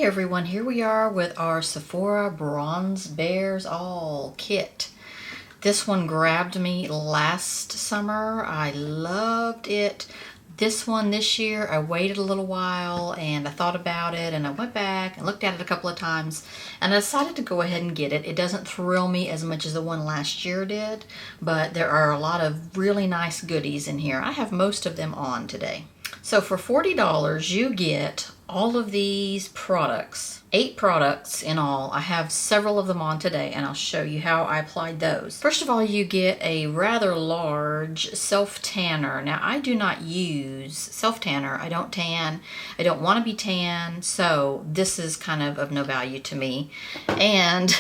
everyone, here we are with our Sephora Bronze Bears All kit. This one grabbed me last summer. I loved it. This one this year, I waited a little while and I thought about it and I went back and looked at it a couple of times and I decided to go ahead and get it. It doesn't thrill me as much as the one last year did, but there are a lot of really nice goodies in here. I have most of them on today. So for $40, you get all of these products, 8 products in all. I have several of them on today and I'll show you how I applied those. First of all, you get a rather large self-tanner. Now, I do not use self-tanner. I don't tan. I don't want to be tan, so this is kind of no value to me. And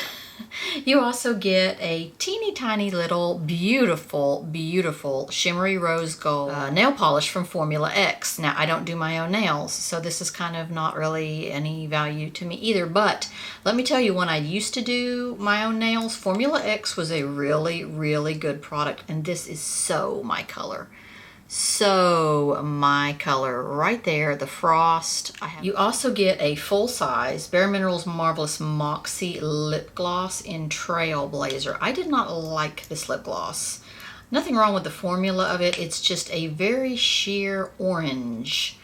you also get a teeny tiny little beautiful shimmery rose gold nail polish from Formula X. Now, I don't do my own nails, so this is kind of not really any value to me either. But let me tell you, when I used to do my own nails, Formula X was a really good product, and this is so my color. So my color right there, the frost. You also get a full-size Bare Minerals Marvelous Moxie lip gloss in Trailblazer. I did not like this lip gloss. Nothing wrong with the formula of it. It's just a very sheer orange,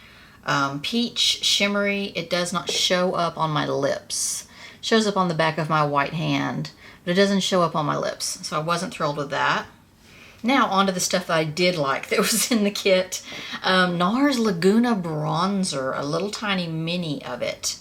peach shimmery. It does not show up on my lips. It shows up on the back of my white hand, but it doesn't show up on my lips. So I wasn't thrilled with that. Now, onto the stuff that I did like that was in the kit. NARS Laguna Bronzer, a little tiny mini of it.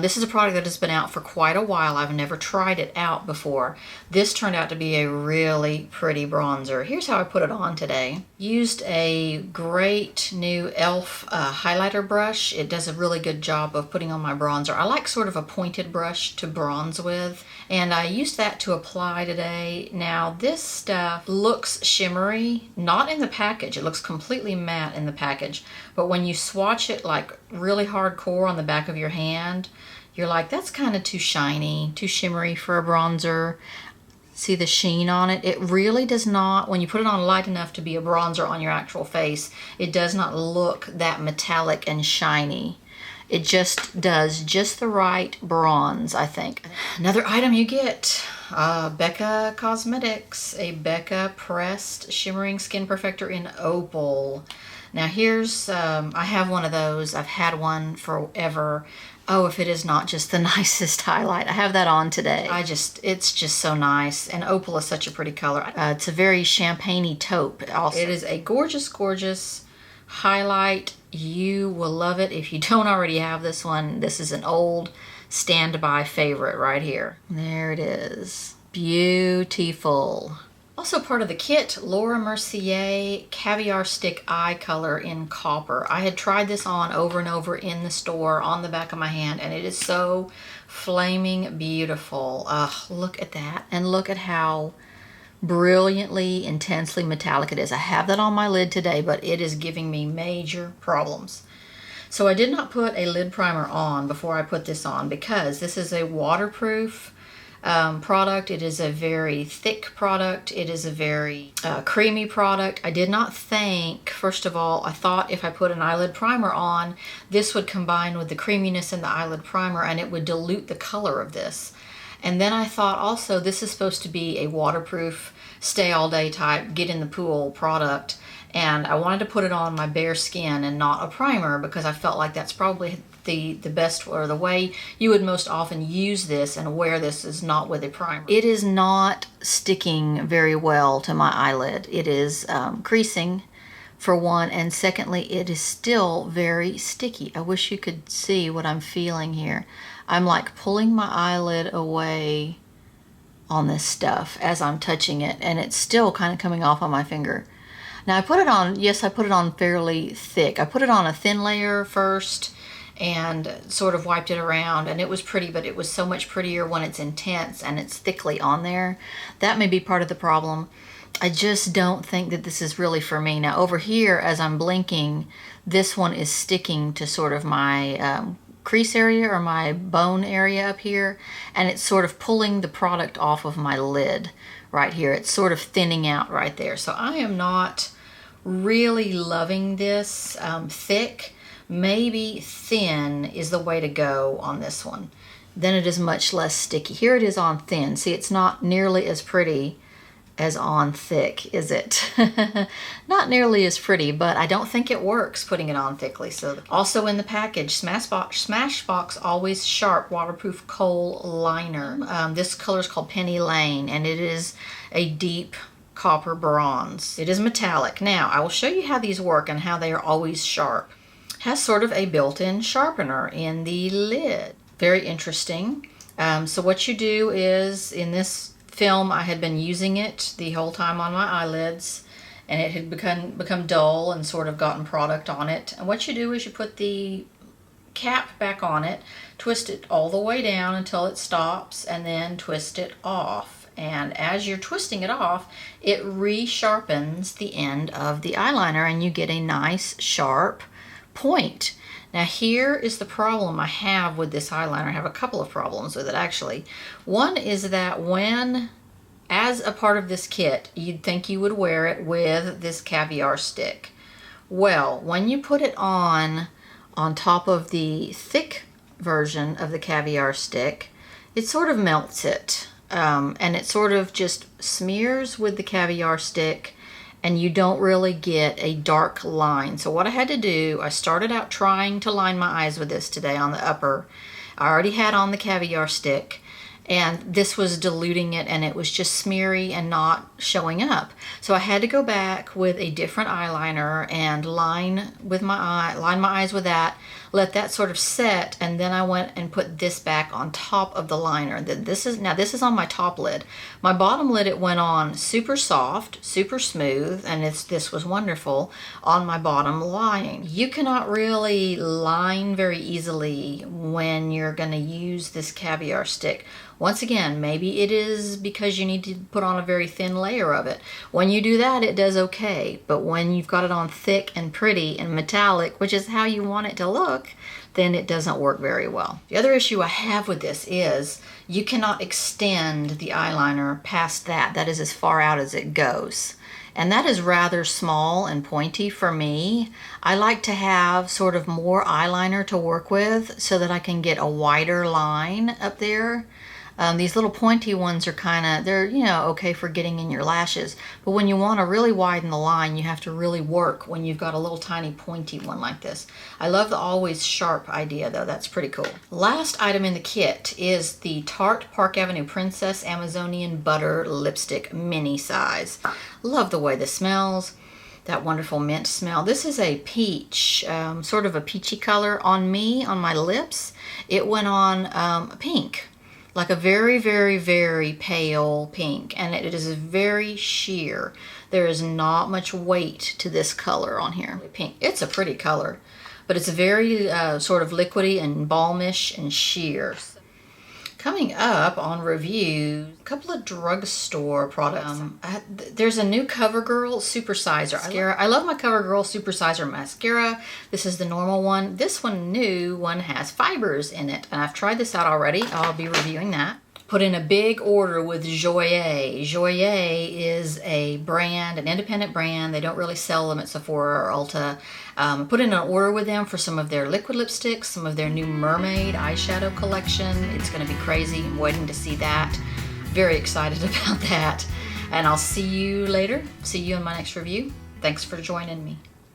This is a product that has been out for quite a while. I've never tried it out before. This turned out to be a really pretty bronzer. Here's how I put it on today. Used a great new e.l.f. highlighter brush. It does a really good job of putting on my bronzer. I like sort of a pointed brush to bronze with, and I used that to apply today. Now, this stuff looks shimmery, not in the package. It looks completely matte in the package, but when you swatch it like really hardcore on the back of your hand, you're like, that's kind of too shiny, too shimmery for a bronzer. See the sheen on it? It really does not, when you put it on light enough to be a bronzer on your actual face, it does not look that metallic and shiny. It just does just the right bronze, I think. Another item you get, Becca Cosmetics, a Becca Pressed Shimmering Skin Perfector in Opal. Now here's, I have one of those. I've had one forever. Oh, if it is not just the nicest highlight. I have that on today. It's just so nice. And opal is such a pretty color. It's a very champagne-y taupe also. It is a gorgeous highlight. You will love it. If you don't already have this one, this is an old standby favorite right here. There it is. Beautiful. Also part of the kit, Laura Mercier Caviar Stick Eye Color in Copper. I had tried this on over and over in the store on the back of my hand, and it is so flaming beautiful. Look at that, and look at how brilliantly, intensely metallic it is. I have that on my lid today, but it is giving me major problems. So I did not put a lid primer on before I put this on because this is a waterproof product. It is a very thick product. It is a very creamy product. I did not think, first of all, I thought if I put an eyelid primer on, this would combine with the creaminess in the eyelid primer and it would dilute the color of this. And then I thought also this is supposed to be a waterproof, stay all day type, get in the pool product. And I wanted to put it on my bare skin and not a primer because I felt like that's probably the best, or the way you would most often use this and wear this is not with a primer. It is not sticking very well to my eyelid. It is creasing for one, and secondly, it is still very sticky. I wish you could see what I'm feeling here. I'm like pulling my eyelid away on this stuff as I'm touching it, and it's still kind of coming off on my finger. Now I put it on, yes, I put it on fairly thick. I put it on a thin layer first and sort of wiped it around, and it was pretty, but it was so much prettier when it's intense and it's thickly on there. That may be part of the problem. I just don't think that this is really for me. Now over here, as I'm blinking, this one is sticking to sort of my crease area or my bone area up here, and it's sort of pulling the product off of my lid right here. It's sort of thinning out right there. So I am not really loving this thick, maybe thin is the way to go on this one. Then it is much less sticky. Here it is on thin. See, it's not nearly as pretty as on thick, is it? Not nearly as pretty, but I don't think it works putting it on thickly. So also in the package, Smashbox Always Sharp Waterproof Kohl Liner. This color is called Penny Lane, and it is a deep copper bronze. It is metallic. Now, I will show you how these work and how they are always sharp. Has sort of a built-in sharpener in the lid. Very interesting. So what you do is, in this film, I had been using it the whole time on my eyelids, and it had become dull and sort of gotten product on it. And what you do is you put the cap back on it, twist it all the way down until it stops, and then twist it off. And as you're twisting it off, it re-sharpens the end of the eyeliner, and you get a nice sharp point. Now here is the problem I have with this eyeliner. I have a couple of problems with it, actually. One is that as a part of this kit, you'd think you would wear it with this caviar stick. Well, when you put it on top of the thick version of the caviar stick, it sort of melts it. And it sort of just smears with the caviar stick, and you don't really get a dark line. So what I had to do, I started out trying to line my eyes with this today on the upper. I already had on the caviar stick, and this was diluting it, and it was just smeary and not showing up. So I had to go back with a different eyeliner and line my eyes with that, let that sort of set, and then I went and put this back on top of the liner. This is on my top lid. My bottom lid, it went on super soft, super smooth, and this was wonderful on my bottom line. You cannot really line very easily when you're going to use this caviar stick. Once again, maybe it is because you need to put on a very thin layer of it. When you do that, it does okay. But when you've got it on thick and pretty and metallic, which is how you want it to look, then it doesn't work very well. The other issue I have with this is you cannot extend the eyeliner past that. That is as far out as it goes. And that is rather small and pointy for me. I like to have sort of more eyeliner to work with so that I can get a wider line up there. These little pointy ones are they're okay for getting in your lashes. But when you want to really widen the line, you have to really work when you've got a little tiny pointy one like this. I love the always sharp idea though. That's pretty cool. Last item in the kit is the Tarte Park Avenue Princess Amazonian Butter Lipstick Mini Size. Love the way this smells. That wonderful mint smell. This is a peach, sort of a peachy color. On me, on my lips, it went on pink. Like a very, very, very pale pink, and it is very sheer. There is not much weight to this color on here. Pink. It's a pretty color, but it's very sort of liquidy and balmish and sheer. Coming up on review, a couple of drugstore products. There's a new CoverGirl Supersizer. I love my CoverGirl Supersizer mascara. This is the normal one. This new one has fibers in it, and I've tried this out already. I'll be reviewing that. Put in a big order with Joyer. Joyer is a brand, an independent brand. They don't really sell them at Sephora or Ulta. Put in an order with them for some of their liquid lipsticks, some of their new mermaid eyeshadow collection. It's going to be crazy. I'm waiting to see that. Very excited about that. And I'll see you later. See you in my next review. Thanks for joining me.